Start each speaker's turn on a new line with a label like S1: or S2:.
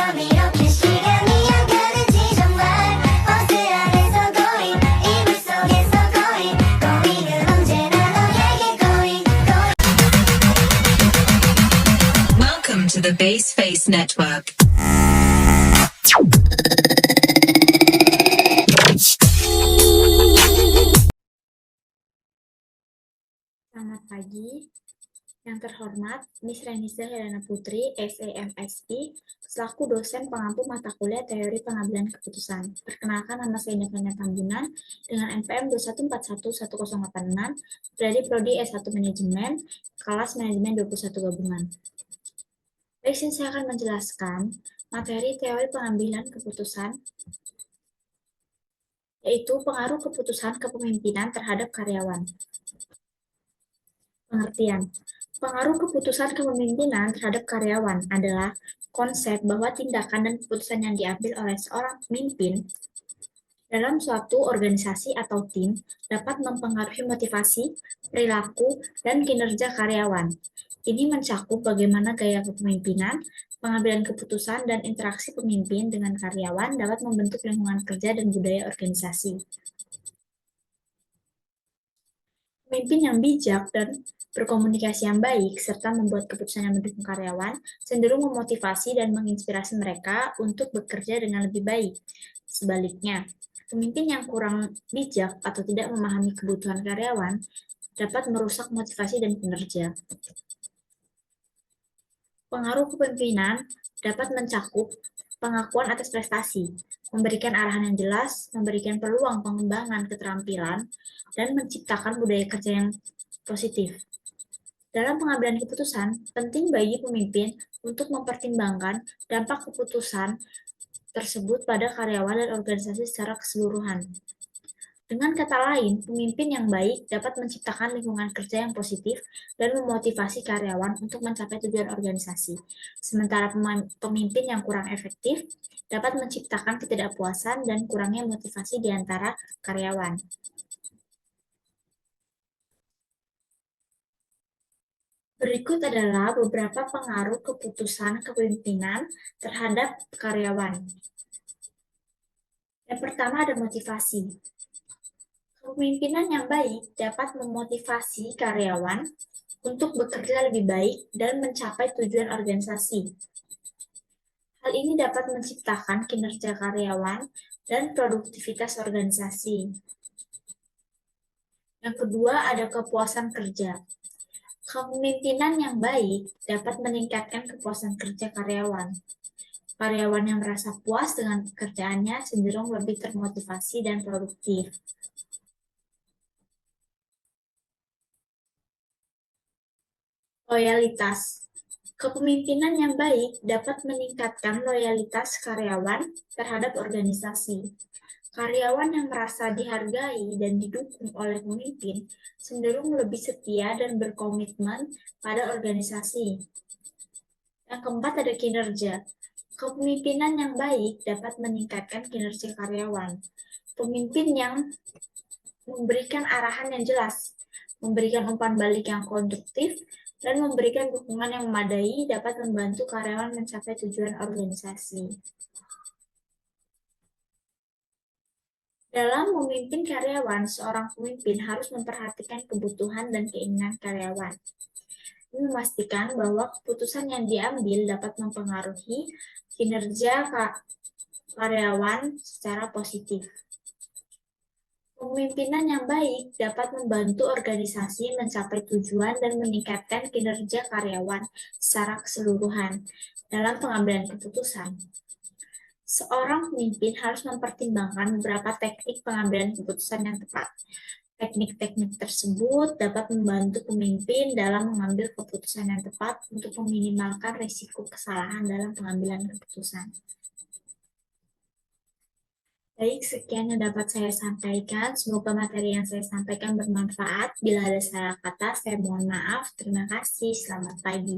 S1: 밤 이렇게 시간이 안 가는지 정말 버스 안에서 going 이불 속에서 going은 언제나 너에게 going
S2: Welcome to the Base Face Network.
S3: Selamat pagi, yang terhormat Miss Renisa Helena Putri, SEMSI, selaku dosen pengampu mata kuliah Teori Pengambilan Keputusan. Perkenalkan, nama saya Indra Tambunan dengan NPM 2141186 dari Prodi S1 Manajemen, kelas Manajemen 21 Gabungan. Baik, saya akan menjelaskan materi teori pengambilan keputusan, yaitu pengaruh keputusan kepemimpinan terhadap karyawan. Pengertian. Pengaruh keputusan kepemimpinan terhadap karyawan adalah konsep bahwa tindakan dan keputusan yang diambil oleh seorang pemimpin dalam suatu organisasi atau tim dapat mempengaruhi motivasi, perilaku, dan kinerja karyawan. Ini mencakup bagaimana gaya kepemimpinan, pengambilan keputusan, dan interaksi pemimpin dengan karyawan dapat membentuk lingkungan kerja dan budaya organisasi. Pemimpin yang bijak dan berkomunikasi yang baik, serta membuat keputusan yang mendukung karyawan, cenderung memotivasi dan menginspirasi mereka untuk bekerja dengan lebih baik. Sebaliknya, pemimpin yang kurang bijak atau tidak memahami kebutuhan karyawan dapat merusak motivasi dan kinerja. Pengaruh kepemimpinan dapat mencakup pengakuan atas prestasi, memberikan arahan yang jelas, memberikan peluang pengembangan keterampilan, dan menciptakan budaya kerja yang positif. Dalam pengambilan keputusan, penting bagi pemimpin untuk mempertimbangkan dampak keputusan tersebut pada karyawan dan organisasi secara keseluruhan. Dengan kata lain, pemimpin yang baik dapat menciptakan lingkungan kerja yang positif dan memotivasi karyawan untuk mencapai tujuan organisasi. Sementara pemimpin yang kurang efektif dapat menciptakan ketidakpuasan dan kurangnya motivasi di antara karyawan. Berikut adalah beberapa pengaruh keputusan kepemimpinan terhadap karyawan. Yang pertama ada motivasi. Kepemimpinan yang baik dapat memotivasi karyawan untuk bekerja lebih baik dan mencapai tujuan organisasi. Hal ini dapat menciptakan kinerja karyawan dan produktivitas organisasi. Yang kedua ada kepuasan kerja. Kepemimpinan yang baik dapat meningkatkan kepuasan kerja karyawan. Karyawan yang merasa puas dengan pekerjaannya cenderung lebih termotivasi dan produktif. Loyalitas. Kepemimpinan yang baik dapat meningkatkan loyalitas karyawan terhadap organisasi. Karyawan yang merasa dihargai dan didukung oleh pemimpin cenderung lebih setia dan berkomitmen pada organisasi. Yang keempat ada kinerja. Kepemimpinan yang baik dapat meningkatkan kinerja karyawan. Pemimpin yang memberikan arahan yang jelas, memberikan umpan balik yang konstruktif, dan memberikan dukungan yang memadai dapat membantu karyawan mencapai tujuan organisasi. Dalam memimpin karyawan, seorang pemimpin harus memperhatikan kebutuhan dan keinginan karyawan. Ini memastikan bahwa keputusan yang diambil dapat mempengaruhi kinerja karyawan secara positif. Kepemimpinan yang baik dapat membantu organisasi mencapai tujuan dan meningkatkan kinerja karyawan secara keseluruhan dalam pengambilan keputusan. Seorang pemimpin harus mempertimbangkan beberapa teknik pengambilan keputusan yang tepat. Teknik-teknik tersebut dapat membantu pemimpin dalam mengambil keputusan yang tepat untuk meminimalkan risiko kesalahan dalam pengambilan keputusan. Baik, sekian yang dapat saya sampaikan. Semoga materi yang saya sampaikan bermanfaat. Bila ada salah kata, saya mohon maaf. Terima kasih. Selamat pagi.